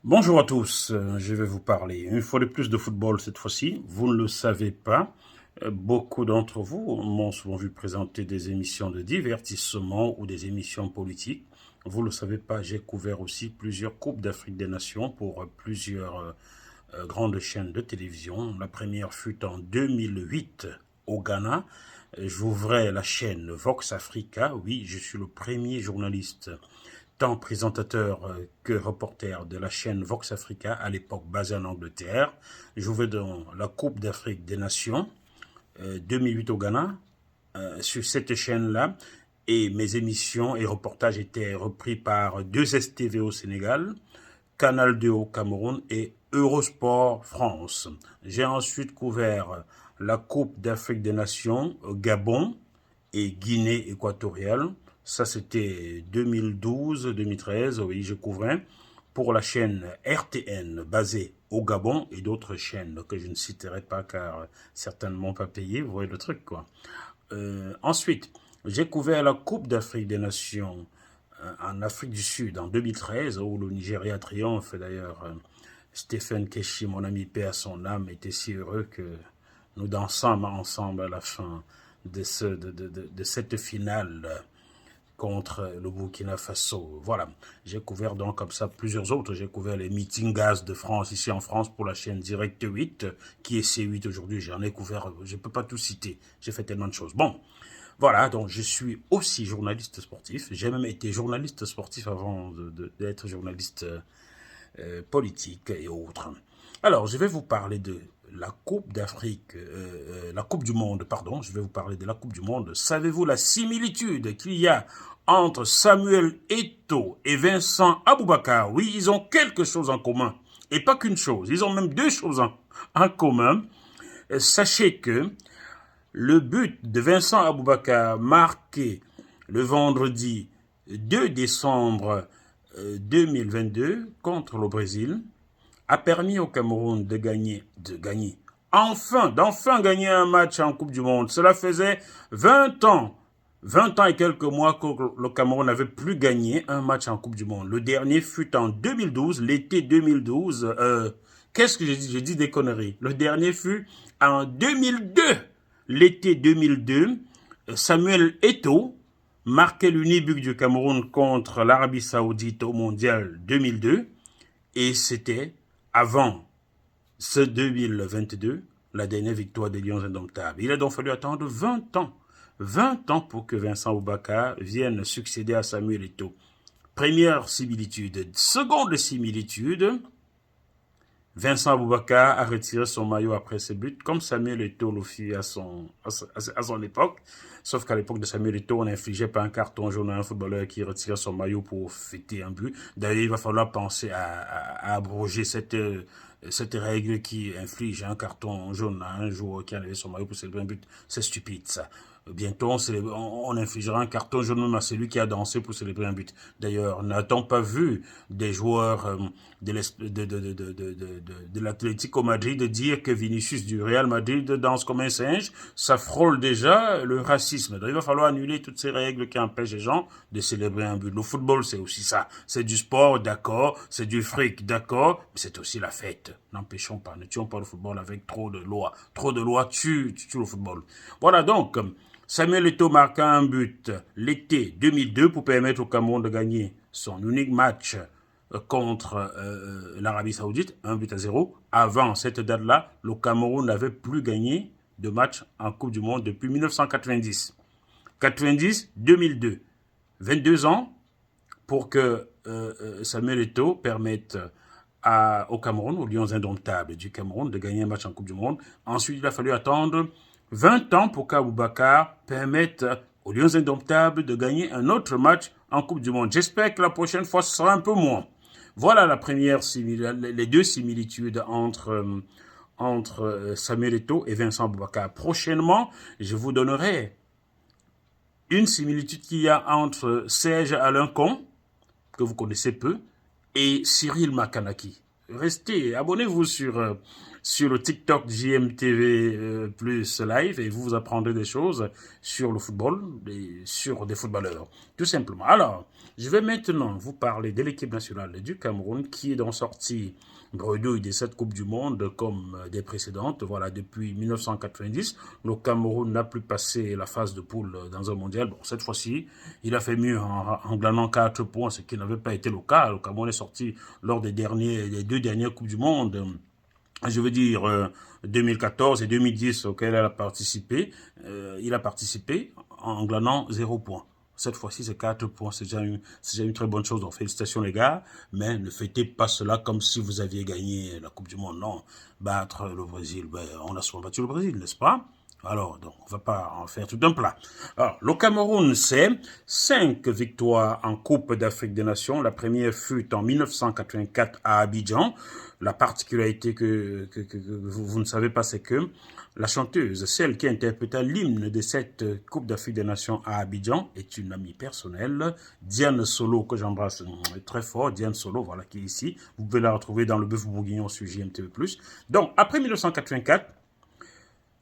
Bonjour à tous, je vais vous parler une fois de plus de football cette fois-ci. Vous ne le savez pas, beaucoup d'entre vous m'ont souvent vu présenter des émissions de divertissement ou des émissions politiques. Vous ne le savez pas, j'ai couvert aussi plusieurs Coupes d'Afrique des Nations pour plusieurs grandes chaînes de télévision. La première fut en 2008 au Ghana. J'ouvrais la chaîne Vox Africa. Oui, je suis le premier journaliste tant présentateur que reporter de la chaîne Vox Africa, à l'époque basée en Angleterre. Je vais dans la Coupe d'Afrique des Nations 2008 au Ghana, sur cette chaîne-là, et mes émissions et reportages étaient repris par 2STV au Sénégal, Canal 2 au Cameroun et Eurosport France. J'ai ensuite couvert la Coupe d'Afrique des Nations au Gabon et Guinée équatoriale. Ça, c'était 2012-2013, oui, je couvrais pour la chaîne RTN basée au Gabon et d'autres chaînes que je ne citerai pas car certainement pas payées, vous voyez le truc, quoi. Ensuite, j'ai couvert la Coupe d'Afrique des Nations en Afrique du Sud en 2013, où le Nigeria triomphe. D'ailleurs, Stephen Keshi, mon ami paix à son âme, était si heureux que nous dansâmes ensemble à la fin de cette finale contre le Burkina Faso. Voilà, j'ai couvert donc comme ça plusieurs autres. J'ai couvert les meetings gaz de France, ici en France, pour la chaîne Direct 8, qui est C8 aujourd'hui. J'en ai couvert, je ne peux pas tout citer. J'ai fait tellement de choses. Bon, voilà, donc je suis aussi journaliste sportif. J'ai même été journaliste sportif avant d'être journaliste politique et autres. Alors, je vais vous parler de la Coupe d'Afrique, la Coupe du Monde, pardon, je vais vous parler de la Coupe du Monde. Savez-vous la similitude qu'il y a entre Samuel Eto'o et Vincent Aboubakar? Oui, ils ont quelque chose en commun. Et pas qu'une chose, ils ont même deux choses en commun. Sachez que le but de Vincent Aboubakar, marqué le vendredi 2 décembre 2022 contre le Brésil, a permis au Cameroun d'enfin gagner un match en Coupe du Monde. Cela faisait 20 ans et quelques mois que le Cameroun n'avait plus gagné un match en Coupe du Monde. Le dernier fut en 2012, l'été 2012. Qu'est-ce que j'ai dit? J'ai dit des conneries. Le dernier fut en 2002, l'été 2002. Samuel Eto'o marquait l'unique but du Cameroun contre l'Arabie Saoudite au Mondial 2002. Et c'était avant ce 2022, la dernière victoire des Lions indomptables. Il a donc fallu attendre 20 ans pour que Vincent Aboubakar vienne succéder à Samuel Eto'o. Première similitude. Seconde similitude, Vincent Aboubakar a retiré son maillot après ses buts, comme Samuel Eto'o le fit à son époque. Sauf qu'à l'époque de Samuel Eto'o, on n'infligeait pas un carton jaune à un footballeur qui retirait son maillot pour fêter un but. D'ailleurs, il va falloir penser à abroger cette règle qui inflige un carton jaune à un joueur qui a enlevé son maillot pour célébrer un but. C'est stupide, ça. Bientôt, on infligera un carton jaune même à celui qui a dansé pour célébrer un but. D'ailleurs, n'a-t-on pas vu des joueurs de l'Atlético Madrid dire que Vinicius du Real Madrid danse comme un singe? Ça frôle déjà le racisme. Donc, il va falloir annuler toutes ces règles qui empêchent les gens de célébrer un but. Le football, c'est aussi ça. C'est du sport, d'accord. C'est du fric, d'accord. Mais c'est aussi la fête. N'empêchons pas, ne tuons pas le football avec trop de lois. Trop de lois tuent le football. Voilà donc, Samuel Eto'o marqua un but l'été 2002 pour permettre au Cameroun de gagner son unique match contre l'Arabie Saoudite, 1-0. Avant cette date-là, le Cameroun n'avait plus gagné de match en Coupe du Monde depuis 1990. 90-2002. 22 ans pour que Samuel Eto'o permette au Cameroun, aux Lions indomptables du Cameroun, de gagner un match en Coupe du Monde. Ensuite, il a fallu attendre 20 ans pour qu'Aboubacar permette aux Lions indomptables de gagner un autre match en Coupe du Monde. J'espère que la prochaine fois, ce sera un peu moins. Voilà les deux similitudes entre Samuel Eto'o et Vincent Aboubakar. Prochainement, je vous donnerai une similitude qu'il y a entre Serge Alancon, que vous connaissez peu, et Cyril Makanaki. Restez, abonnez-vous sur le TikTok JMTV plus live et vous apprendrez des choses sur le football et sur des footballeurs, tout simplement. Alors, Je vais maintenant vous parler de l'équipe nationale du Cameroun qui est donc sortie bredouille de cette Coupe du Monde comme des précédentes. Voilà, depuis 1990, le Cameroun n'a plus passé la phase de poule dans un mondial. Bon, cette fois-ci, il a fait mieux en glanant 4 points, ce qui n'avait pas été le cas. Le Cameroun est sorti lors des 2 dernières Coupes du Monde. Je veux dire 2014 et 2010 auquel il a participé en glanant 0 points. Cette fois-ci, c'est 4 points. C'est déjà une très bonne chose. Donc, félicitations les gars. Mais ne fêtez pas cela comme si vous aviez gagné la Coupe du Monde. Non, battre le Brésil, on a souvent battu le Brésil, n'est-ce pas? Alors, donc, on va pas en faire tout un plat. Alors, le Cameroun, c'est 5 victoires en Coupe d'Afrique des Nations. La première fut en 1984 à Abidjan. La particularité que vous ne savez pas, c'est que la chanteuse, celle qui interpréta l'hymne de cette Coupe d'Afrique des Nations à Abidjan, est une amie personnelle, Diane Solo, que j'embrasse très fort. Diane Solo, voilà, qui est ici. Vous pouvez la retrouver dans le bœuf bourguignon sur JMTV+. Donc, après 1984,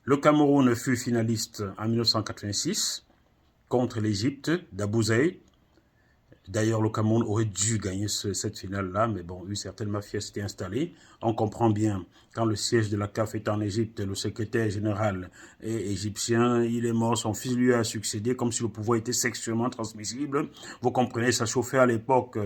le Cameroun fut finaliste en 1986 contre l'Égypte d'Abou Zaïd. D'ailleurs, le Cameroun aurait dû gagner cette finale-là, mais bon, une certaine mafia s'était installée. On comprend bien, quand le siège de la CAF est en Égypte, le secrétaire général est égyptien, il est mort, son fils lui a succédé, comme si le pouvoir était sexuellement transmissible. Vous comprenez, ça chauffait à l'époque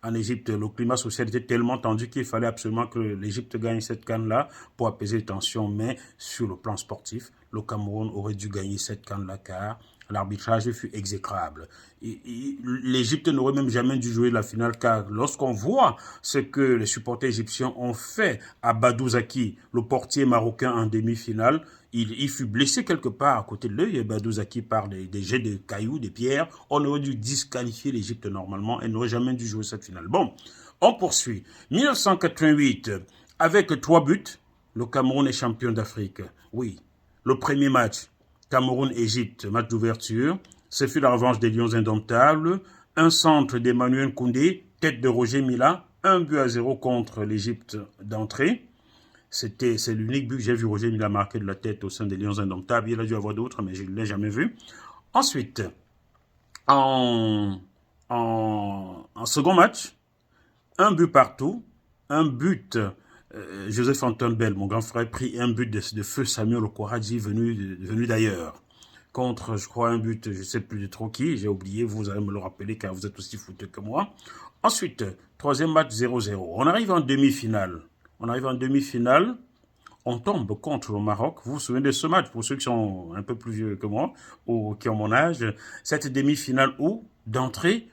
en Égypte. Le climat social était tellement tendu qu'il fallait absolument que l'Égypte gagne cette CAN-là pour apaiser les tensions. Mais sur le plan sportif, le Cameroun aurait dû gagner cette CAN-là car l'arbitrage fut exécrable. L'Égypte n'aurait même jamais dû jouer la finale car lorsqu'on voit ce que les supporters égyptiens ont fait à Badou Zaki, le portier marocain en demi-finale, il fut blessé quelque part à côté de l'œil. Badou Zaki par des jets de cailloux, des pierres. On aurait dû disqualifier l'Égypte normalement et n'aurait jamais dû jouer cette finale. Bon, on poursuit. 1988, avec 3 buts, le Cameroun est champion d'Afrique. Oui, le premier match, Cameroun-Égypte, match d'ouverture. Ce fut la revanche des Lions indomptables. Un centre d'Emmanuel Koundé, tête de Roger Mila, 1-0 contre l'Égypte d'entrée. C'est l'unique but que j'ai vu Roger Mila marquer de la tête au sein des Lions indomptables. Il a dû avoir d'autres, mais je ne l'ai jamais vu. Ensuite, en second match, un but partout, un but... Joseph Anton Bell, mon grand frère, prit un but de feu Samuel Okwaradji venu d'ailleurs. Contre, je crois, un but, je ne sais plus de trop qui, j'ai oublié, vous allez me le rappeler car vous êtes aussi fouteux que moi. Ensuite, troisième match 0-0. On arrive en demi-finale. On tombe contre le Maroc. Vous vous souvenez de ce match, pour ceux qui sont un peu plus vieux que moi, ou qui ont mon âge, cette demi-finale où, d'entrée,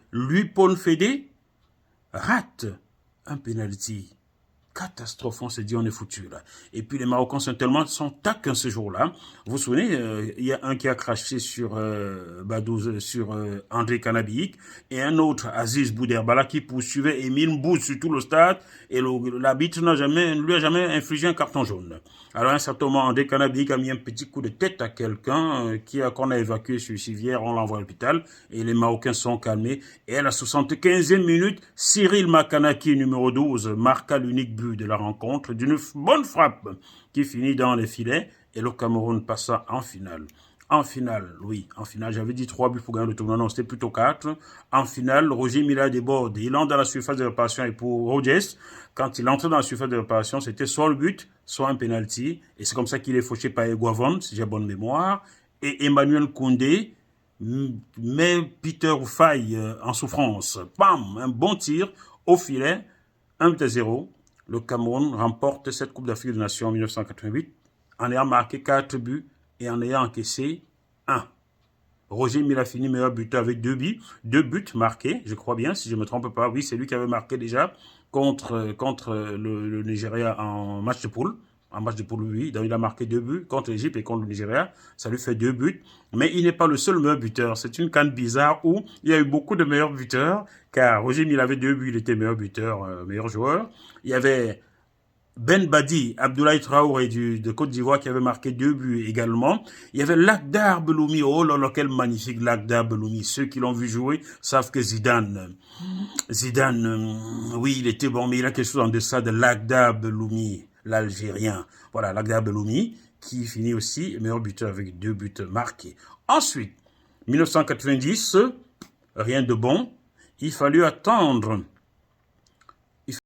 Paul Fédé rate un penalty. Catastrophe, on s'est dit on est foutu là. Et puis les Marocains sont taquins ce jour-là. Vous vous souvenez, il y a un qui a craché sur André Kanabik et un autre, Aziz Bouderbala, qui poursuivait Émile Mbou sur tout le stade et l'arbitre ne lui a jamais infligé un carton jaune. Alors à un certain moment, André Kanabik a mis un petit coup de tête à quelqu'un qu'on a évacué sur Civière, on l'envoie à l'hôpital et les Marocains sont calmés. Et à la 75e minute, Cyril Makanaki, numéro 12, marqua l'unique but de la rencontre d'une bonne frappe qui finit dans les filets et le Cameroun passa en finale. En finale, j'avais dit 3 buts pour gagner le tournoi, non, c'était plutôt 4. En finale, Roger Mila déborde, il entre dans la surface de réparation et pour Rogers, quand il entre dans la surface de réparation, c'était soit le but, soit un penalty, et c'est comme ça qu'il est fauché par Eguavon, si j'ai bonne mémoire, et Emmanuel Koundé met Peter Oufai en souffrance. Bam, un bon tir au filet, 1-0. Le Cameroun remporte cette Coupe d'Afrique des Nations en 1988 en ayant marqué 4 buts et en ayant encaissé 1. Roger Mila fini meilleur buteur avec 2 buts marqués, je crois bien, si je ne me trompe pas. Oui, c'est lui qui avait marqué déjà contre le Nigeria en match de poule. En match de poule, oui, donc il a marqué 2 buts contre l'Égypte et contre le Nigeria. Ça lui fait 2 buts. Mais il n'est pas le seul meilleur buteur. C'est une CAN bizarre où il y a eu beaucoup de meilleurs buteurs, car Roger Mila avait 2 buts, il était meilleur buteur, meilleur joueur. Il y avait Ben Badi, Abdoulaye Traoré de Côte d'Ivoire qui avait marqué 2 buts également. Il y avait Lakhdar Beloumi. Oh là là, quel magnifique Lakhdar Beloumi. Ceux qui l'ont vu jouer savent que Zidane, oui, il était bon, mais il a quelque chose en deçà de Lakhdar Beloumi, l'Algérien. Voilà, Lakhdar Beloumi, qui finit aussi meilleur buteur avec 2 buts marqués. Ensuite, 1990, rien de bon. Il fallut attendre